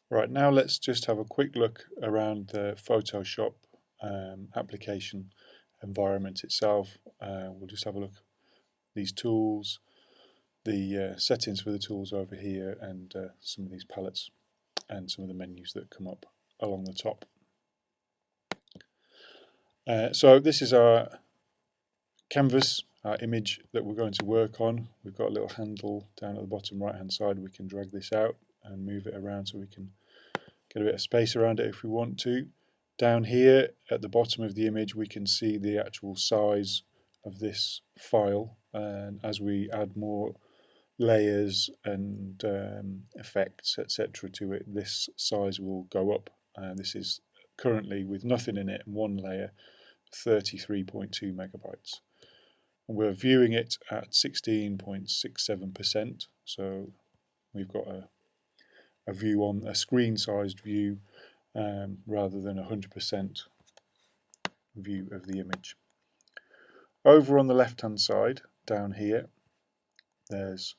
Right, now let's just have a quick look around the Photoshop application environment itself. We'll just have a look at these tools, the settings for the tools over here, and some of these palettes and some of the menus that come up along the top. So this is our canvas, our image that we're going to work on. We've got a little handle down at the bottom right hand side. We can drag this out and move it around so we can get a bit of space around it if we want to. Down here at the bottom of the image we can see the actual size of this file, and as we add more layers and effects etc to it, this size will go up. This is currently, with nothing in it, one layer, 33.2 megabytes. And we're viewing it at 16.67%, so we've got a view on a screen-sized view rather than 100% view of the image. Over on the left-hand side, down here, there's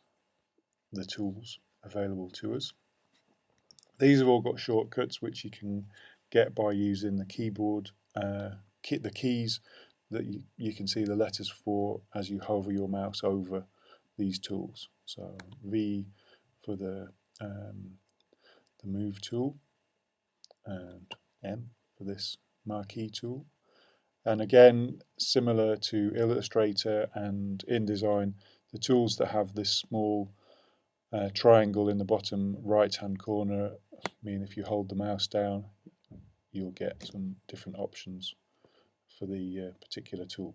the tools available to us. These have all got shortcuts which you can get by using the keyboard, the keys that you can see the letters for as you hover your mouse over these tools. So V for the move tool, and M for this marquee tool. And again, similar to Illustrator and InDesign, the tools that have this small triangle in the bottom right hand corner mean if you hold the mouse down you'll get some different options for the particular tool.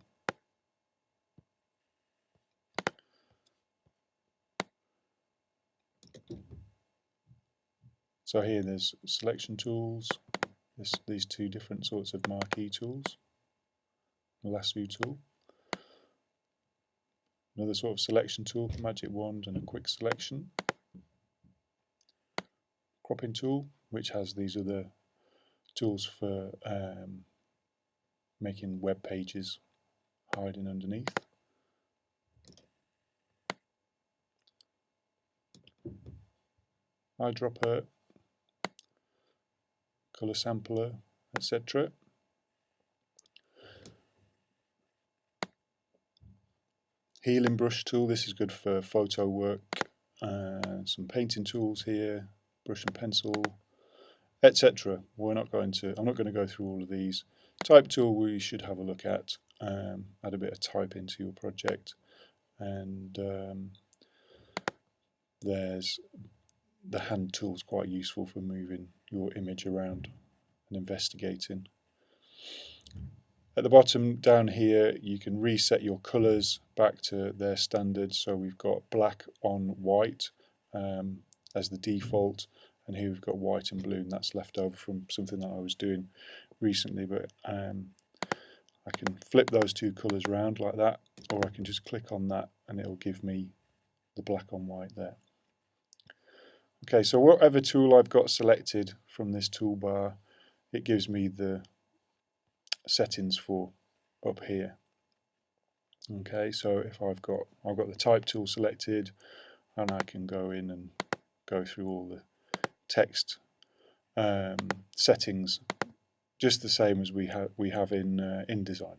So here there's selection tools, these two different sorts of marquee tools, lasso tool, another sort of selection tool, magic wand and a quick selection, cropping tool, which has these other tools for making web pages hiding underneath, eyedropper, colour sampler, etc. Healing brush tool, this is good for photo work. Some painting tools here, brush and pencil, etc. I'm not going to go through all of these. Type tool we should have a look at. Add a bit of type into your project, and there's the hand tools, quite useful for moving your image around and investigating. At the bottom down here you can reset your colours back to their standard, so we've got black on white as the default, and here we've got white and blue, and that's left over from something that I was doing recently, but I can flip those two colours around like that, or I can just click on that and it'll give me the black on white there. Okay, so whatever tool I've got selected from this toolbar, it gives me the settings for up here. Okay, so if I've got the type tool selected, and I can go in and go through all the text settings, just the same as we have in InDesign.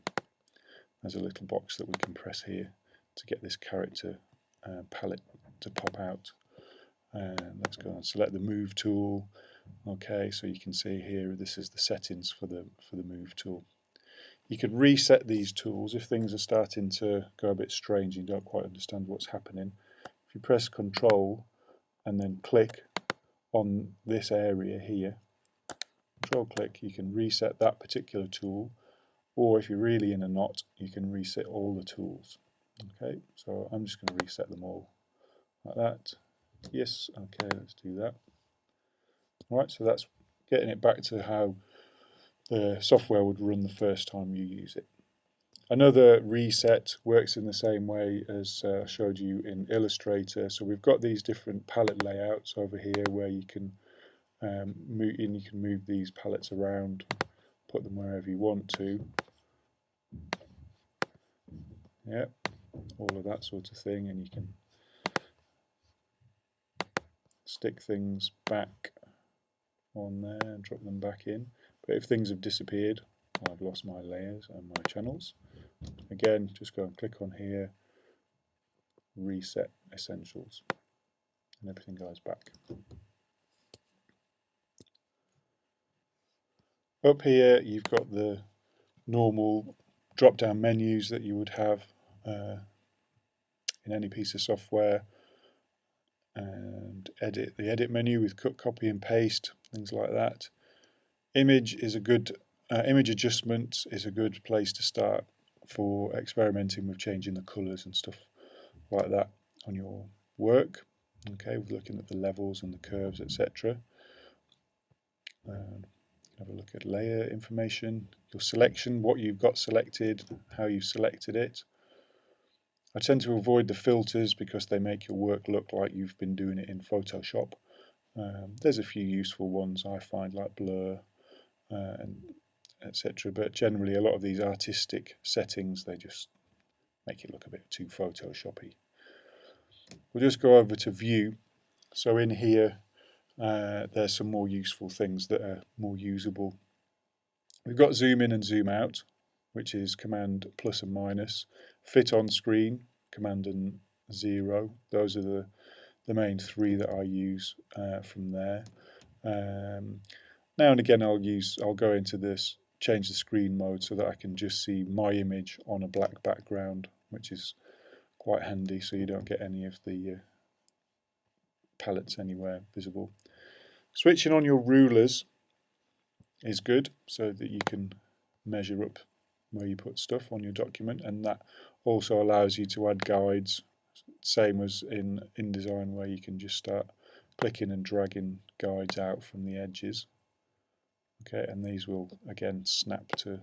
There's a little box that we can press here to get this character palette to pop out. Let's go and select the move tool. Okay, so you can see here this is the settings for the move tool. You could reset these tools if things are starting to go a bit strange and you don't quite understand what's happening. If you press Control and then click on this area here, Control click, you can reset that particular tool, or if you're really in a knot you can reset all the tools. Okay, so I'm just going to reset them all like that. Yes, okay, let's do that. Alright, so that's getting it back to how the software would run the first time you use it. Another reset works in the same way as I showed you in Illustrator. So we've got these different palette layouts over here where you can move these palettes around, put them wherever you want to. Yeah, all of that sort of thing, and you can stick things back on there and drop them back in. But if things have disappeared, I've lost my layers and my channels. Again, just go and click on here, reset essentials, and everything goes back. Up here you've got the normal drop-down menus that you would have in any piece of software, and the edit menu with cut, copy and paste, things like that. Image adjustment is a good place to start for experimenting with changing the colours and stuff like that on your work. Okay, we're looking at the levels and the curves, etc. Have a look at layer information, your selection, what you've got selected, how you selected it. I tend to avoid the filters because they make your work look like you've been doing it in Photoshop. There's a few useful ones I find, like blur and etc. But generally a lot of these artistic settings, they just make it look a bit too Photoshoppy. We'll just go over to view. So in here there's some more useful things that are more usable. We've got zoom in and zoom out, which is command plus and minus. Fit on screen, command and 0. Those are the main three that I use from there. Now and again I'll go into this, change the screen mode so that I can just see my image on a black background, which is quite handy so you don't get any of the palettes anywhere visible. Switching on your rulers is good so that you can measure up where you put stuff on your document, and that also allows you to add guides, same as in InDesign where you can just start clicking and dragging guides out from the edges. Okay, and these will again snap to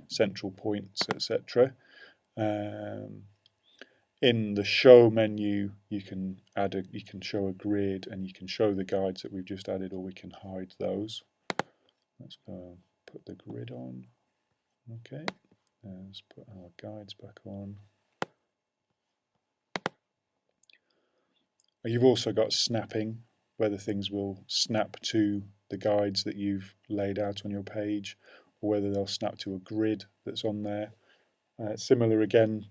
central points, etc. In the show menu you can show a grid and you can show the guides that we've just added, or we can hide those. Let's go and put the grid on. Okay, let's put our guides back on. You've also got snapping, whether things will snap to the guides that you've laid out on your page, or whether they'll snap to a grid that's on there. Similar again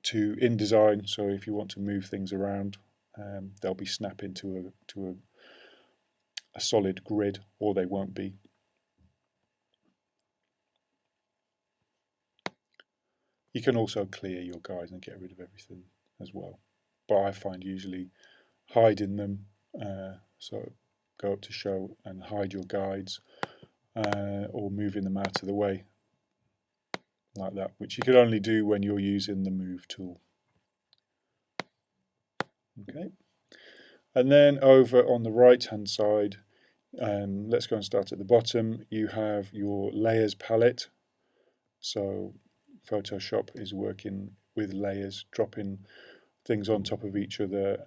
to InDesign, so if you want to move things around, they'll be snapping to a solid grid, or they won't be. You can also clear your guides and get rid of everything as well, but I find usually hiding them, so go up to show and hide your guides, or moving them out of the way like that, which you can only do when you're using the move tool. Okay, and then over on the right hand side, let's go and start at the bottom. You have your layers palette. So Photoshop is working with layers, dropping things on top of each other,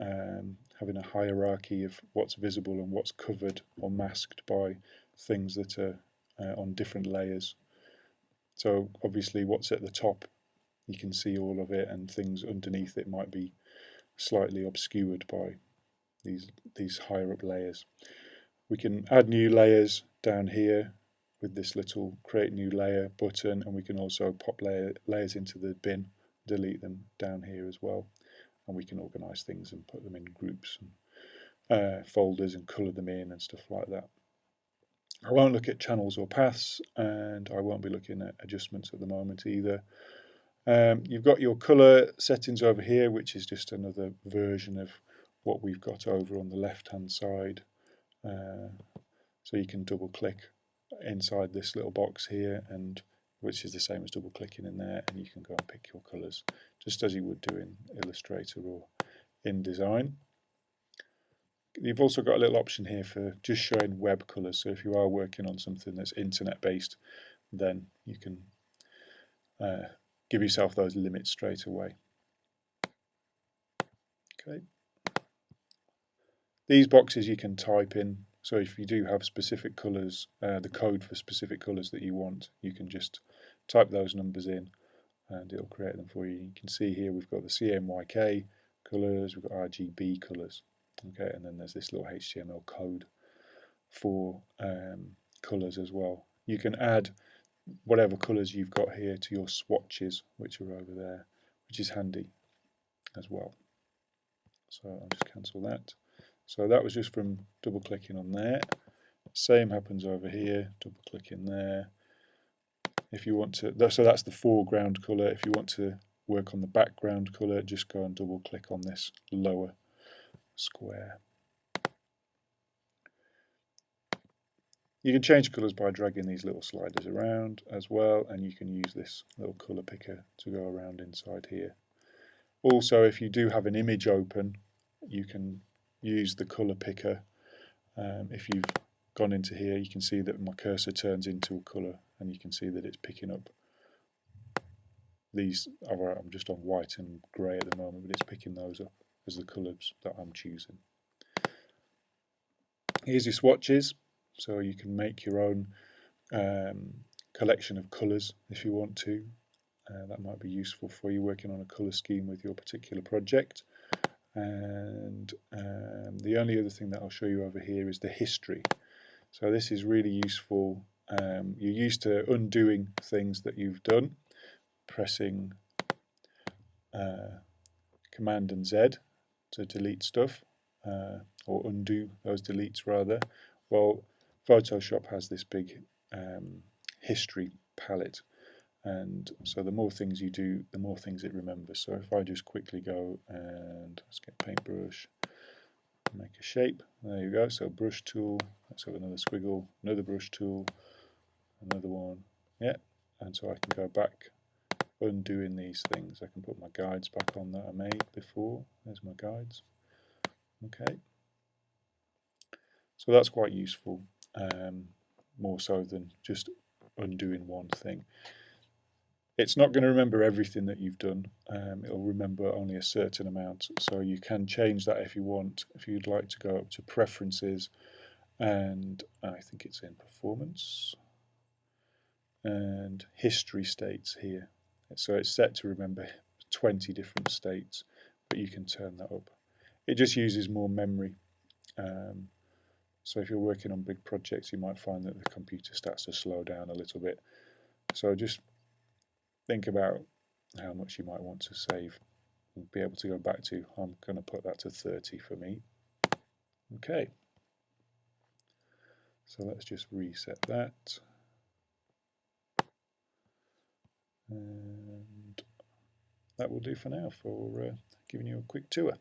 having a hierarchy of what's visible and what's covered or masked by things that are on different layers. So obviously what's at the top, you can see all of it, and things underneath it might be slightly obscured by these higher up layers. We can add new layers down here with this little create new layer button, and we can also pop layers into the bin, delete them down here as well, and we can organize things and put them in groups and folders and color them in and stuff like that. I won't look at channels or paths, and I won't be looking at adjustments at the moment either. You've got your color settings over here, which is just another version of what we've got over on the left hand side. So you can double click inside this little box here, and which is the same as double clicking in there, and you can go and pick your colors just as you would do in Illustrator or InDesign. You've also got a little option here for just showing web colors, so if you are working on something that's internet based, then you can give yourself those limits straight away. Okay. These boxes you can type in, so if you do have specific colors, the code for specific colors that you want, you can just type those numbers in and it'll create them for you. You can see here we've got the CMYK colors, we've got RGB colors, okay, and then there's this little HTML code for colours as well. You can add whatever colours you've got here to your swatches, which are over there, which is handy as well. So I'll just cancel that. So that was just from double clicking on there. Same happens over here, double click in there. If you want to, so that's the foreground colour. If you want to work on the background colour, just go and double click on this lower square. You can change colours by dragging these little sliders around as well, and you can use this little colour picker to go around inside here. Also, if you do have an image open, you can use the colour picker. If you've gone into here, you can see that my cursor turns into a colour, and you can see that it's picking up these. I'm just on white and grey at the moment, but it's picking those up as the colours that I'm choosing. Here's your swatches, so you can make your own collection of colours if you want to. That might be useful for you working on a colour scheme with your particular project. And the only other thing that I'll show you over here is the history. So this is really useful. You're used to undoing things that you've done, pressing Command and Z to delete stuff, or undo those deletes rather. Well, Photoshop has this big history palette, and so the more things you do, the more things it remembers. So if I just quickly go and let's get paintbrush, make a shape, there you go. So brush tool, let's have another squiggle, another brush tool, another one, yeah, and so I can go back undoing these things. I can put my guides back on that I made before. There's my guides. Okay, so that's quite useful, more so than just undoing one thing. It's not going to remember everything that you've done. It'll remember only a certain amount, so you can change that if you want. If you'd like to go up to preferences, and I think it's in performance and history states here. So it's set to remember 20 different states, but you can turn that up. It just uses more memory. So if you're working on big projects, you might find that the computer starts to slow down a little bit. So just think about how much you might want to save and be able to go back to. I'm going to put that to 30 for me. Okay. So let's just reset that. And that will do for now for giving you a quick tour.